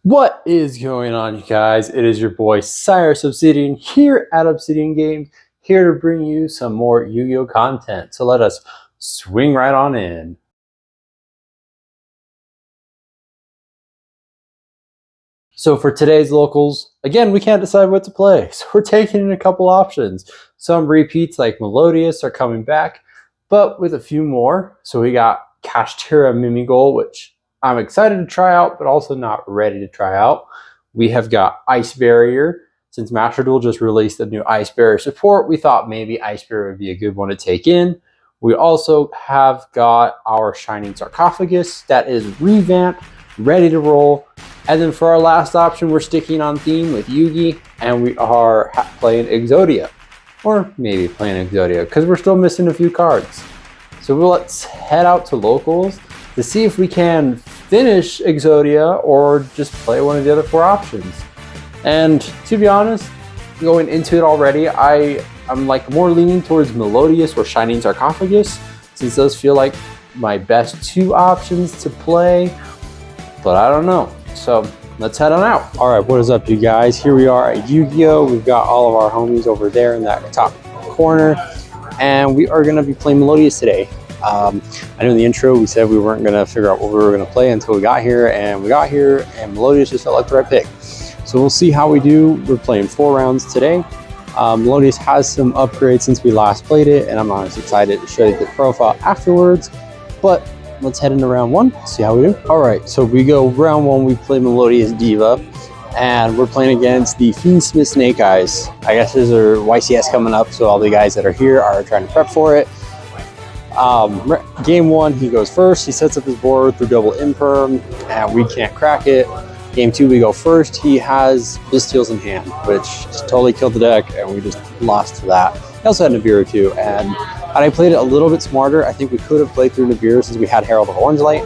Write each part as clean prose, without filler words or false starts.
What is going on, you guys? It is your boy Cyrus Obsidian here at Obsidian Games, here to bring you some more Yu-Gi-Oh content. So let us swing right on in. So for today's locals, again, we can't decide what to play, so we're taking in a couple options. Some repeats like Melodious are coming back, but with a few more. So we got Kashtira Mimigol, which I'm excited to try out, but also not ready to try out. We have got Ice Barrier. Since Master Duel just released a new Ice Barrier support, we thought maybe Ice Barrier would be a good one to take in. We also have got our Shining Sarcophagus that is revamped, ready to roll. And then for our last option, we're sticking on theme with Yugi, and we are playing Exodia. Or maybe playing Exodia, because we're still missing a few cards. So let's head out to locals to see if we can finish Exodia or just play one of the other four options. And to be honest, going into it already, I'm like more leaning towards Melodious or Shining Sarcophagus, since those feel like my best two options to play, but I don't know. So let's head on out. All right, what is up, you guys? Here we are at Yu-Gi-Oh! We've got all of our homies over there in that top corner, and we are gonna be playing Melodious today. I know in the intro we said we weren't gonna figure out what we were gonna play until we got here, and Melodious just felt like the right pick. So we'll see how we do. We're playing 4 rounds today. Melodious has some upgrades since we last played it, and I'm honestly excited to show you the profile afterwards, but let's head into round 1, see how we do. All right, so we go round 1, we play Melodious Diva, and we're playing against the Fiendsmith Snake Eyes. I guess there's a YCS coming up, so all the guys that are here are trying to prep for it. Game 1, he goes first. He sets up his board through double imperm, and we can't crack it. Game 2, we go first. He has Bystials in hand, which just totally killed the deck, and we just lost to that. He also had Nibiru too, and had I played it a little bit smarter, I think we could have played through Nibiru since we had Herald of Orange Light.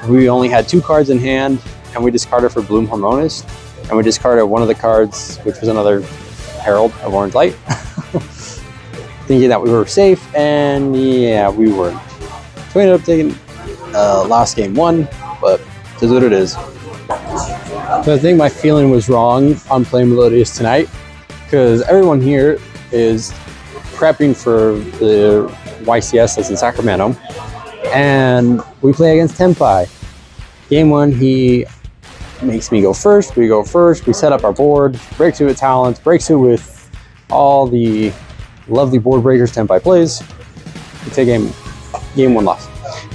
We only had 2 cards in hand, and we discarded for Bloom Harmonist, and we discarded one of the cards, which was another Herald of Orange Light, thinking that we were safe, and yeah, we weren't. So we ended up taking last game 1, but it is what it is. So I think my feeling was wrong on playing Melodious tonight, because everyone here is prepping for the YCS that's in Sacramento, and we play against Tenpai. Game 1, he makes me go first. We go first. We set up our board, breaks it with talents, breaks it with all the lovely board breakers Tenpai plays. We take game 1 loss.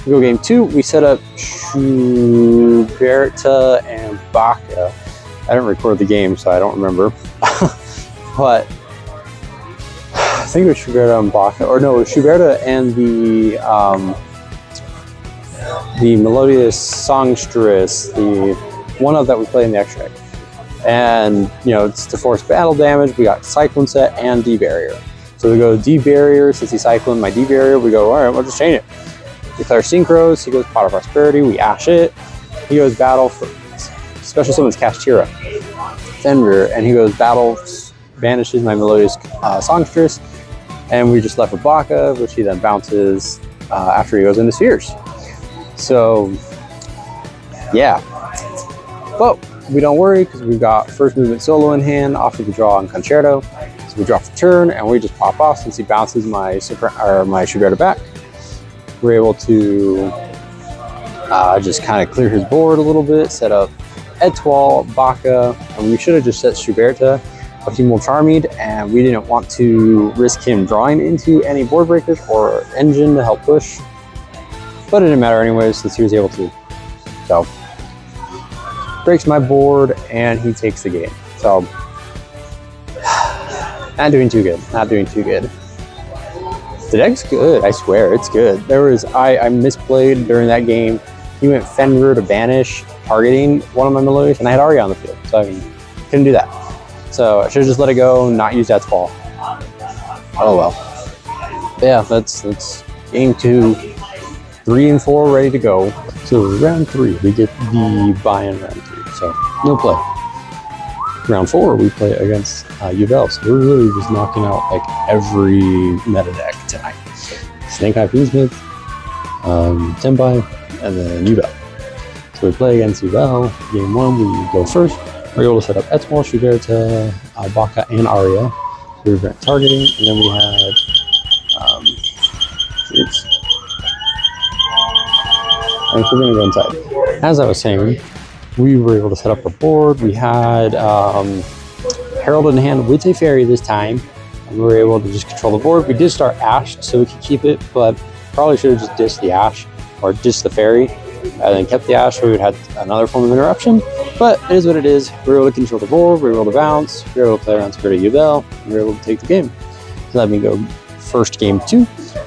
We go game 2. We set up Schuberta and Baka. I didn't record the game, so I don't remember. But I think it was Schuberta and Baka, or no, it was Schuberta and the Melodious Songstress, the one of that we play in the extract. And you know, it's to force battle damage. We got Cyclone set and D Barrier. So we go D Barrier. Since he cycloned my D Barrier, we go, all right, we'll just change it. Declare Synchros. He goes Pot of Prosperity. We ash it. He goes battle for special summons Kashtira, Fenrir, and he goes battle, banishes my Melodious Songstress, and we just left with Baka, which he then bounces after he goes into Spheres. So yeah, but we don't worry because we've got first movement solo in hand off of the draw on Concerto. So we draw for turn, and we just pop off since he bounces my Schuberta back. We're able to just kind of clear his board a little bit, set up Etoile, Baka, and we should have just set Schuberta, but he will Charmed, and we didn't want to risk him drawing into any board breakers or engine to help push. But it didn't matter anyways, since he was able to. So breaks my board, and he takes the game. So not doing too good. Not doing too good. The deck's good, I swear, it's good. I misplayed during that game. He went Fenrir to banish, targeting one of my Melodious, and I had Arya on the field, so I couldn't do that. So I should have just let it go, not used that fall. Oh well. But yeah, that's game 2. 3 and 4 ready to go. So round 3, we get the buy-in round 3, so no play. Round 4, we play against Uvel, so we're really just knocking out like every meta deck tonight. Snake Eye Fiendsmith, Tenpai, and then Uvel. So we play against Ubel. Game 1, we go first. We're able to set up Etoile, Schuberta, Baka, and Aria. So we were targeting, and then we had I think we're going to go inside. As I was saying, we were able to set up a board. We had Herald in hand with a fairy this time. And we were able to just control the board. We did start Ash so we could keep it, but probably should have just dished the Ash or dished the fairy and then kept the Ash so we would have had another form of interruption. But it is what it is. We were able to control the board. We were able to bounce. We were able to play around Spirit of Ubel. And we were able to take the game. So let me go first game 2. We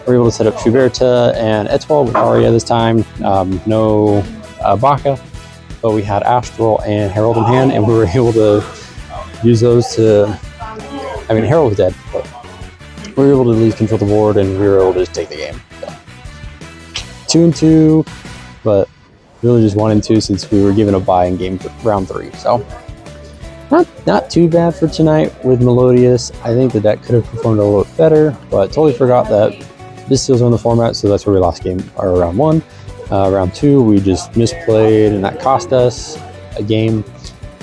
were able to set up Schuberta and Etoile with Aria this time. No Baka, but we had Astral and Herald in hand, and we were able to use those to. I mean, Herald was dead, but we were able to at least control the board, and we were able to just take the game. So, 2-2, but really just 1-2 since we were given a bye in round 3. So not too bad for tonight with Melodious. I think the deck could have performed a little bit better, but totally forgot that this steals on the format, so that's where we lost round 1. Round 2, we just misplayed, and that cost us a game.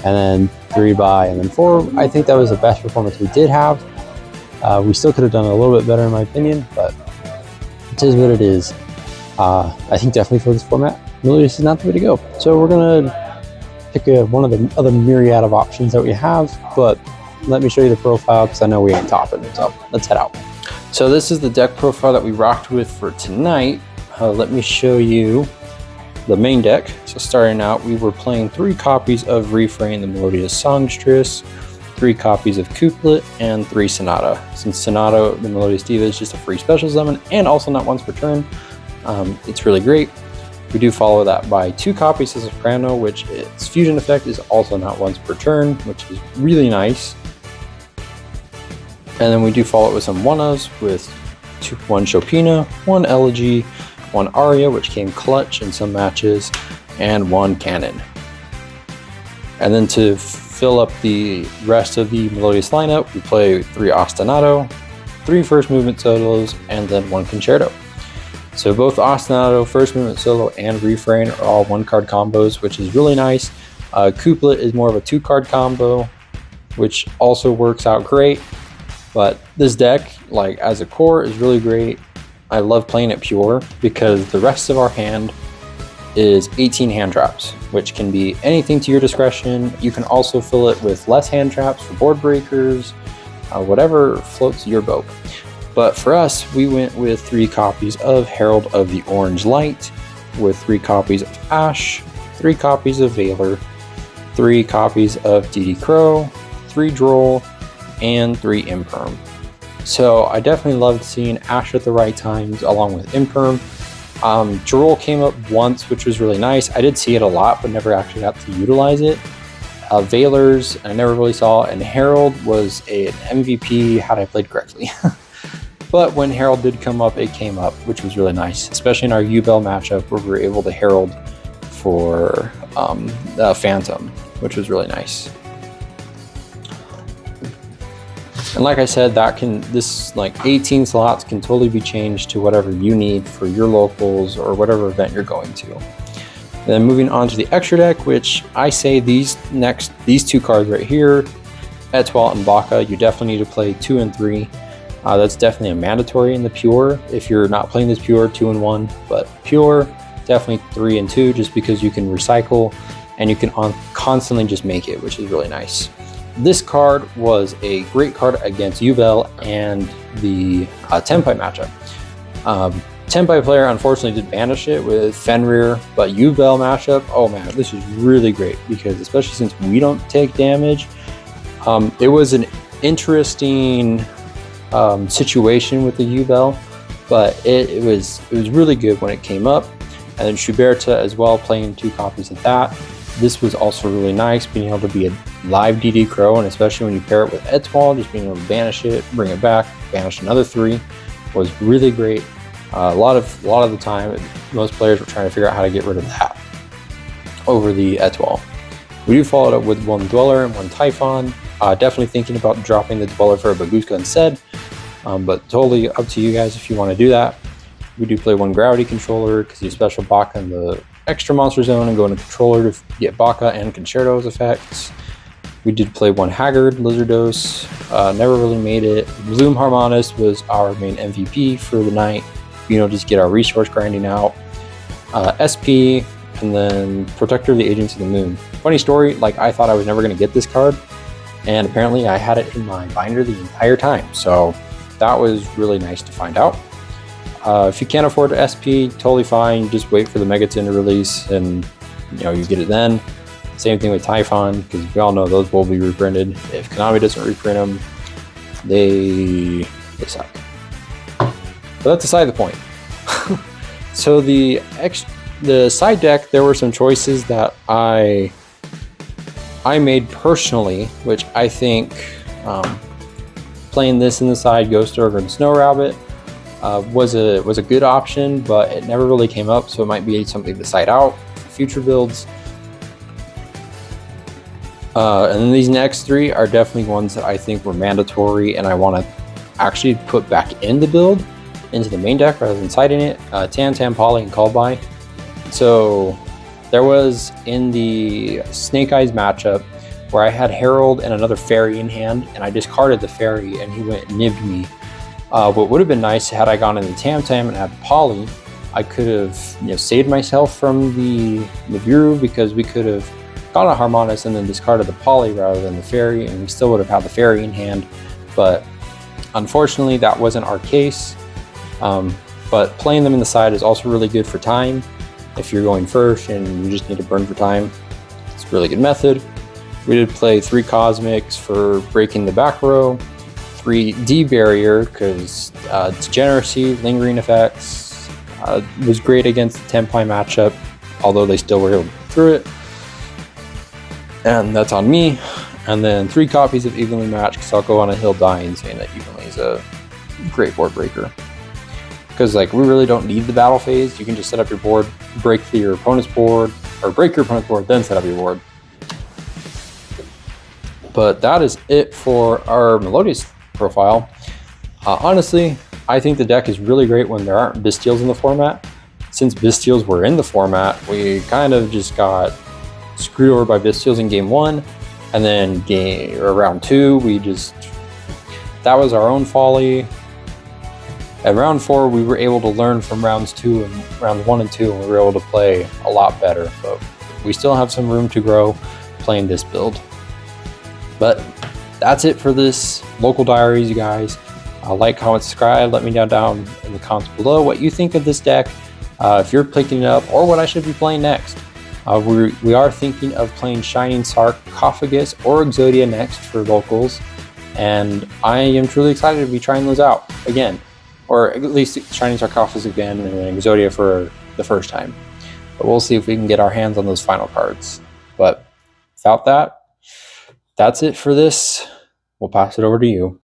And then 3 bye, and then 4. I think that was the best performance we did have. We still could have done a little bit better in my opinion, but it is what it is. I think definitely for this format, Melodious is not the way to go. So we're gonna pick one of the other myriad of options that we have, but let me show you the profile because I know we ain't topping. So let's head out. So this is the deck profile that we rocked with for tonight. Let me show you the main deck. So starting out, we were playing 3 copies of Refrain, the Melodious Songstress, 3 copies of Couplet, and 3 Sonata. Since Sonata, the Melodious Diva, is just a free special summon and also not once per turn, it's really great. We do follow that by 2 copies of Soprano, which its fusion effect is also not once per turn, which is really nice. And then we do follow it with some 1-ofs with 1 Chopina, 1 Elegy, 1 Aria, which came clutch in some matches, and 1 Cannon. And then to fill up the rest of the Melodious lineup, we play 3 Ostinato, 3 first movement solos, and then 1 Concerto. So both Ostinato, first movement solo, and Refrain are all 1-card combos, which is really nice. Couplet is more of a 2-card combo, which also works out great. But this deck, like as a core, is really great. I love playing it pure because the rest of our hand is 18 hand traps, which can be anything to your discretion. You can also fill it with less hand traps for board breakers, whatever floats your boat. But for us, we went with 3 copies of Herald of the Orange Light, with 3 copies of Ash, 3 copies of Veiler, 3 copies of DD Crow, 3 Droll, and 3 Imperm. So I definitely loved seeing Ash at the right times along with Imperm. Droll came up once, which was really nice. I did see it a lot, but never actually got to utilize it. Veilers, I never really saw, and Herald was an MVP had I played correctly. But when Herald did come up, it came up, which was really nice, especially in our Ubel matchup where we were able to Herald for Phantom, which was really nice. And like I said, this like 18 slots can totally be changed to whatever you need for your locals or whatever event you're going to. And then moving on to the extra deck, which I say these 2 cards right here, Etoile and Baka, you definitely need to play 2 and 3. That's definitely a mandatory in the pure. If you're not playing this pure, 2 and 1, but pure, definitely 3 and 2, just because you can recycle and you can constantly just make it, which is really nice. This card was a great card against Ubel and the Tenpai matchup. Tenpai player unfortunately did banish it with Fenrir, but Ubel matchup, oh man, this is really great because especially since we don't take damage, it was an interesting situation with the Ubel, but it was really good when it came up. And then Schuberta as well, playing 2 copies of that. This was also really nice, being able to be a live DD Crow, and especially when you pair it with Etoile, just being able to banish it, bring it back, banish another 3, was really great. A lot of the time, most players were trying to figure out how to get rid of that over the Etoile. We do follow it up with 1 Dweller and 1 Typhon. Definitely thinking about dropping the Dweller for a Baguska instead, but totally up to you guys if you want to do that. We do play 1 Gravity Controller because you special Baka and the extra Monster Zone and go into Controller to get Baka and Concerto's effects. We did play one Haggard, Lizardos, never really made it. Bloom Harmonist was our main MVP for the night, just get our resource grinding out. SP, and then Protector of the Agents of the Moon. Funny story, like I thought I was never going to get this card, and apparently I had it in my binder the entire time, so that was really nice to find out. If you can't afford SP, totally fine, just wait for the Megaton to release, and you get it then. Same thing with Typhon, because we all know those will be reprinted. If Konami doesn't reprint them, they suck. But that's aside the point. So the side deck, there were some choices that I made personally, which I think playing this in the side, Ghost Ogre and Snow Rabbit, was a good option, but it never really came up, so it might be something to side out for future builds. And then these next three are definitely ones that I think were mandatory and I want to actually put back in the build, into the main deck rather than siding it. Tan, Poly, and Called By. So there was in the Snake Eyes matchup where I had Herald and another fairy in hand, and I discarded the fairy and he went and nibbed me. What would have been nice had I gone in the Tam and had Poly, I could have saved myself from the Nibiru, because we could have gone a Harmonist and then discarded the Poly rather than the fairy, and we still would have had the fairy in hand. But unfortunately that wasn't our case. But playing them in the side is also really good for time. If you're going first and you just need to burn for time, it's a really good method. We did play 3 Cosmics for breaking the back row, 3 D Barrier because Degeneracy, Lingering Effects, was great against the Tenpai matchup, although they still were able to get through it. And that's on me. And then 3 copies of Evenly Match, because I'll go on a hill dying saying that Evenly is a great board breaker. Because we really don't need the battle phase. You can just set up your board, break your opponent's board, or break your opponent's board, then set up your board. But that is it for our Melodious profile. Honestly, I think the deck is really great when there aren't Bystials in the format. Since Bystials were in the format, we kind of just got screwed over by Bystials in game 1, and then round 2, that was our own folly. At round 4, we were able to learn from rounds 2 and round 1 and 2, and we were able to play a lot better. But we still have some room to grow playing this build. But that's it for this local diaries, you guys. Like, comment, subscribe. Let me know down in the comments below what you think of this deck, if you're picking it up, or what I should be playing next. We are thinking of playing Shining Sarcophagus or Exodia next for locals, and I am truly excited to be trying those out again, or at least Shining Sarcophagus again and Exodia for the first time. But we'll see if we can get our hands on those final cards. But without that, that's it for this. We'll pass it over to you.